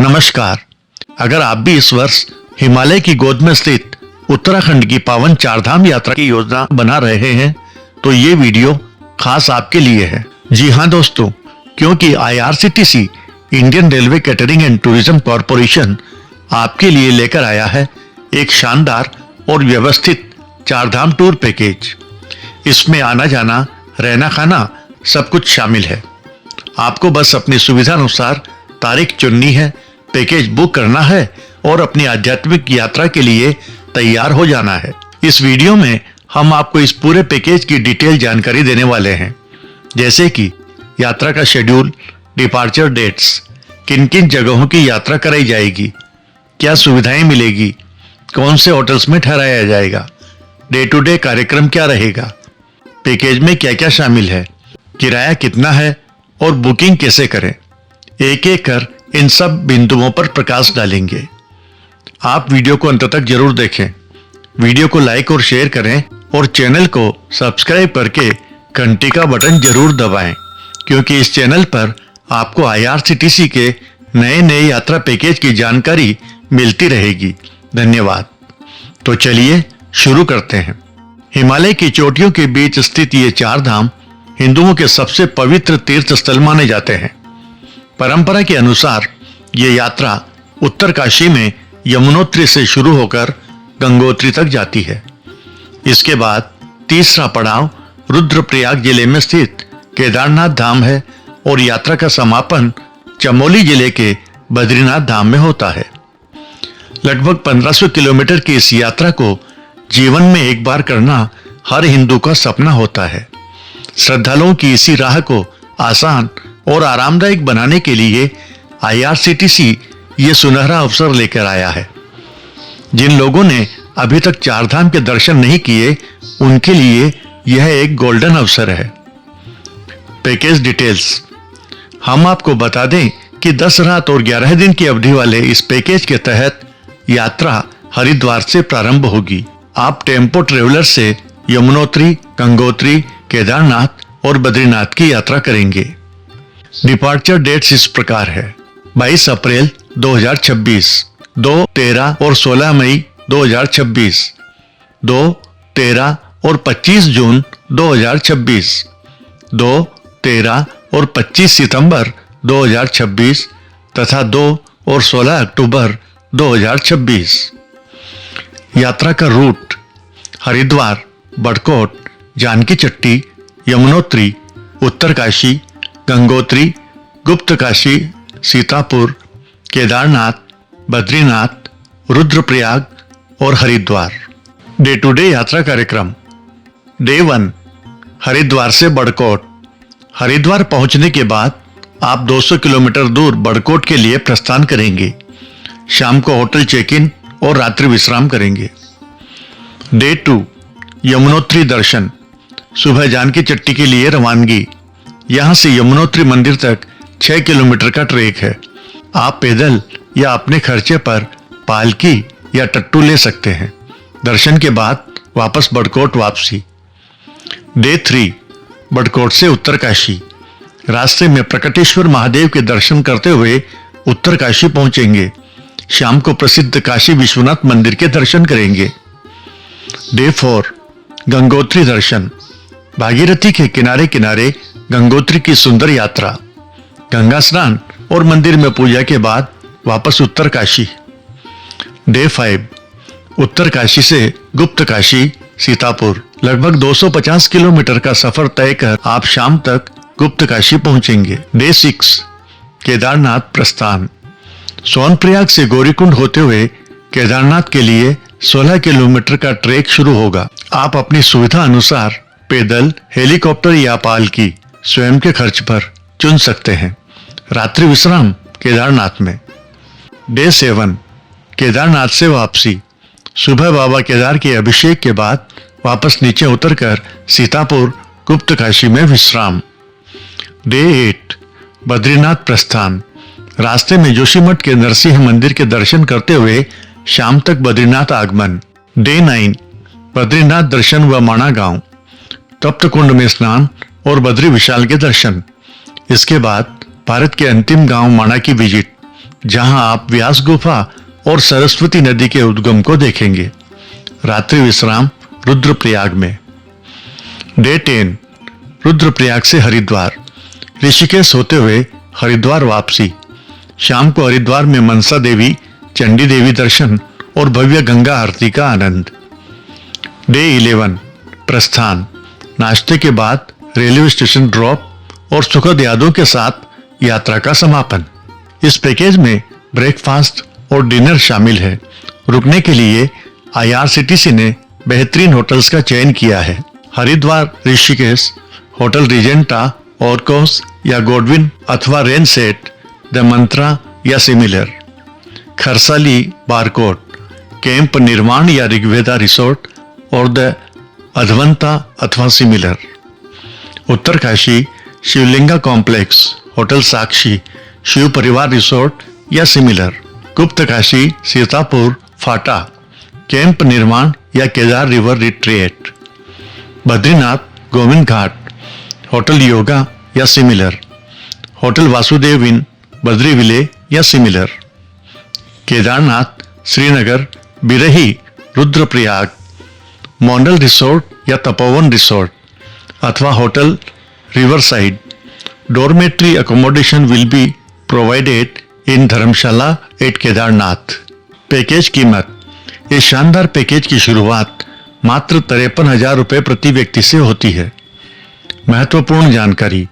नमस्कार। अगर आप भी इस वर्ष हिमालय की गोद में स्थित उत्तराखंड की पावन चारधाम यात्रा की योजना बना रहे हैं तो ये वीडियो खास आपके लिए है। जी हाँ दोस्तों, क्योंकि IRCTC Indian railway catering and tourism corporation आपके लिए लेकर आया है एक शानदार और व्यवस्थित चारधाम टूर पैकेज। इसमें आना जाना, रहना खाना सब कुछ शामिल है। आपको बस अपनी सुविधा अनुसार तारीख चुननी है, पैकेज बुक करना है और अपनी आध्यात्मिक यात्रा के लिए तैयार हो जाना है। इस वीडियो में हम आपको इस पूरे पैकेज की डिटेल जानकारी देने वाले हैं, जैसे कि यात्रा का शेड्यूल, डिपार्चर डेट्स, किन किन जगहों की यात्रा कराई जाएगी, क्या सुविधाएं मिलेगी, कौन से होटल्स में ठहराया जाएगा, डे टू डे कार्यक्रम क्या रहेगा, पैकेज में क्या क्या शामिल है, किराया कितना है और बुकिंग कैसे करें। एक एक कर इन सब बिंदुओं पर प्रकाश डालेंगे। आप वीडियो को अंत तक जरूर देखें, वीडियो को लाइक और शेयर करें और चैनल को सब्सक्राइब करके घंटी का बटन जरूर दबाएं, क्योंकि इस चैनल पर आपको IRCTC के नए नए यात्रा पैकेज की जानकारी मिलती रहेगी। धन्यवाद। तो चलिए शुरू करते हैं। हिमालय की चोटियों के बीच स्थित ये चार धाम हिंदुओं के सबसे पवित्र तीर्थ स्थल माने जाते हैं। परंपरा के अनुसार ये यात्रा उत्तरकाशी में यमुनोत्री से शुरू होकर गंगोत्री तक जाती है। इसके बाद तीसरा पड़ाव रुद्रप्रयाग जिले में स्थित केदारनाथ धाम है और यात्रा का समापन चमोली जिले के बद्रीनाथ धाम में होता है। लगभग 1500 किलोमीटर की इस यात्रा को जीवन में एक बार करना हर हिंदू का सपना होता है। श्रद्धालुओं की इसी राह को आसान और आरामदायक बनाने के लिए IRCTC ये सुनहरा अवसर लेकर आया है। जिन लोगों ने अभी तक चारधाम के दर्शन नहीं किए, उनके लिए यह एक गोल्डन अवसर है। Package details. हम आपको बता दें कि 10 रात और 11 दिन की अवधि वाले इस पैकेज के तहत यात्रा हरिद्वार से प्रारंभ होगी। आप टेम्पो ट्रेवलर से यमुनोत्री, गंगोत्री, केदारनाथ और बद्रीनाथ की यात्रा करेंगे। डिपार्चर डेट्स इस प्रकार है: 22 अप्रैल 2026, 2, 13 और 16 मई 2026, 2, 13 और 25 जून 2026, 2, 13 और 25 सितंबर 2026 तथा 2 और 16 अक्टूबर 2026। यात्रा का रूट: हरिद्वार, बड़कोट, जानकी चट्टी, यमुनोत्री, उत्तरकाशी, गंगोत्री, गुप्तकाशी, सीतापुर, केदारनाथ, बद्रीनाथ, रुद्रप्रयाग और हरिद्वार। डे टू डे यात्रा कार्यक्रम। डे 1 हरिद्वार से बड़कोट। हरिद्वार पहुंचने के बाद आप 200 किलोमीटर दूर बड़कोट के लिए प्रस्थान करेंगे। शाम को होटल चेक इन और रात्रि विश्राम करेंगे। डे 2 यमुनोत्री दर्शन। सुबह जानकी चट्टी के लिए रवानगी। यहां से यमुनोत्री मंदिर तक 6 किलोमीटर का ट्रैक है। आप पैदल या अपने खर्चे पर पालकी या टट्टू ले सकते हैं। दर्शन के बाद वापस बड़कोट वापसी। डे 3 बड़कोट से उत्तरकाशी। रास्ते में प्रकटेश्वर महादेव के दर्शन करते हुए उत्तरकाशी पहुंचेंगे। शाम को प्रसिद्ध काशी विश्वनाथ मंदिर के दर्शन करेंगे। डे 4 गंगोत्री दर्शन। भागीरथी के किनारे किनारे गंगोत्री की सुंदर यात्रा। गंगा स्नान और मंदिर में पूजा के बाद वापस उत्तरकाशी। डे 5 उत्तरकाशी से गुप्तकाशी, सीतापुर। लगभग 250 किलोमीटर का सफर तय कर आप शाम तक गुप्तकाशी पहुंचेंगे। डे 6 केदारनाथ प्रस्थान। सोनप्रयाग से गौरीकुंड होते हुए केदारनाथ के लिए 16 किलोमीटर का ट्रैक शुरू होगा। आप अपनी सुविधा अनुसार पैदल, हेलीकॉप्टर या पालकी स्वयं के खर्च पर चुन सकते हैं। रात्रि विश्राम केदारनाथ में। डे 7 केदारनाथ से वापसी। सुबह बाबा केदार के अभिषेक के बाद वापस नीचे उतरकर सीतापुर, गुप्तकाशी में विश्राम। डे 8 बद्रीनाथ प्रस्थान। रास्ते में जोशीमठ के नरसिंह मंदिर के दर्शन करते हुए शाम तक बद्रीनाथ आगमन। डे 9 बद्रीनाथ दर्शन व माणा गांव। तप्त कुंड में स्नान और बद्री विशाल के दर्शन। इसके बाद भारत के अंतिम गांव माणा की विजिट। जहां आप व्यास गुफा और सरस्वती नदी के उद्गम को देखेंगे। रात्रि विश्राम रुद्रप्रयाग में। डे 10 रुद्रप्रयाग से हरिद्वार, ऋषिकेश होते हुए हरिद्वार वापसी। शाम को हरिद्वार में मनसा देवी, चंडी देवी दर्शन और भव्य गंगा आरती का आनंद। डे 11 प्रस्थान, नाश्ते के बाद रेलवे स्टेशन ड्रॉप और सुखद यादों के साथ यात्रा का समापन। इस पैकेज में ब्रेकफास्ट और डिनर शामिल है। रुकने के लिए IRCTC ने बेहतरीन होटल्स का चयन किया है। हरिद्वार ऋषिकेश होटल रिजेंटा, ऑर्कोस या गोडविन अथवा रेनसेट, द मंत्रा या सिमिलर। खरसाली बारकोट, कैंप निर्माण या ऋग्वेदा रिसोर्ट और द अधवंता अथवा similar. Uttarkashi Shivalinga complex, hotel Sakshi, Shiv Parivar resort या सिमिलर। गुप्तकाशी सीतापुर फाटा, कैंप निर्माण या Kedar river retreat. Badrinath Govind Ghat, hotel yoga या similar. Hotel Vasudev inn, Badri ville या सिमिलर। केदारनाथ श्रीनगर, बिरही, रुद्रप्रयाग, मोंडल रिसोर्ट या तपोवन रिसोर्ट अथवा hotel riverside. Dormitory accommodation will be provided in Dharamshala at Kedarnath. Package कीमत, इस शानदार पैकेज की शुरुआत मात्र 53,000 रुपये प्रति व्यक्ति से होती है। महत्वपूर्ण जानकारी,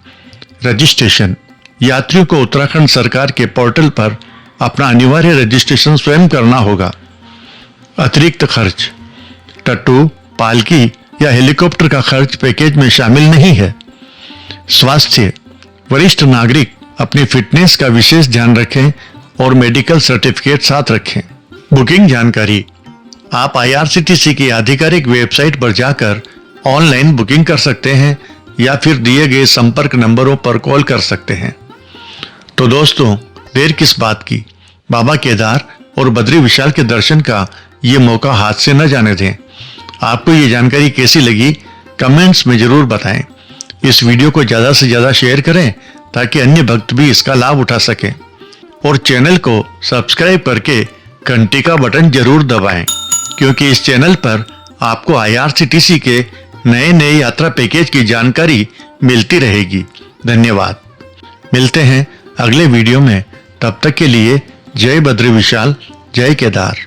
रजिस्ट्रेशन, यात्रियों को उत्तराखंड सरकार के पोर्टल पर अपना अनिवार्य रजिस्ट्रेशन स्वयं करना होगा। अतिरिक्त खर्च, टट्टू, पालकी या हेलीकॉप्टर का खर्च पैकेज में शामिल नहीं है। स्वास्थ्य, वरिष्ठ नागरिक अपनी फिटनेस का विशेष ध्यान रखें और मेडिकल सर्टिफिकेट साथ रखें। बुकिंग जानकारी, आप IRCTC की आधिकारिक वेबसाइट पर जाकर ऑनलाइन बुकिंग कर सकते हैं या फिर दिए गए संपर्क नंबरों पर कॉल कर सकते हैं। तो दोस्तों, देर किस बात की, बाबा केदार और बद्री विशाल के दर्शन का ये मौका हाथ से न जाने दें। आपको ये जानकारी कैसी लगी कमेंट्स में जरूर बताएं। इस वीडियो को ज्यादा से ज्यादा शेयर करें ताकि अन्य भक्त भी इसका लाभ उठा सकें और चैनल को सब्सक्राइब करके घंटी का बटन जरूर दबाएं, क्योंकि इस चैनल पर आपको IRCTC के नए यात्रा पैकेज की जानकारी मिलती रहेगी। धन्यवाद। मिलते हैं अगले वीडियो में, तब तक के लिए जय बद्री विशाल, जय केदार।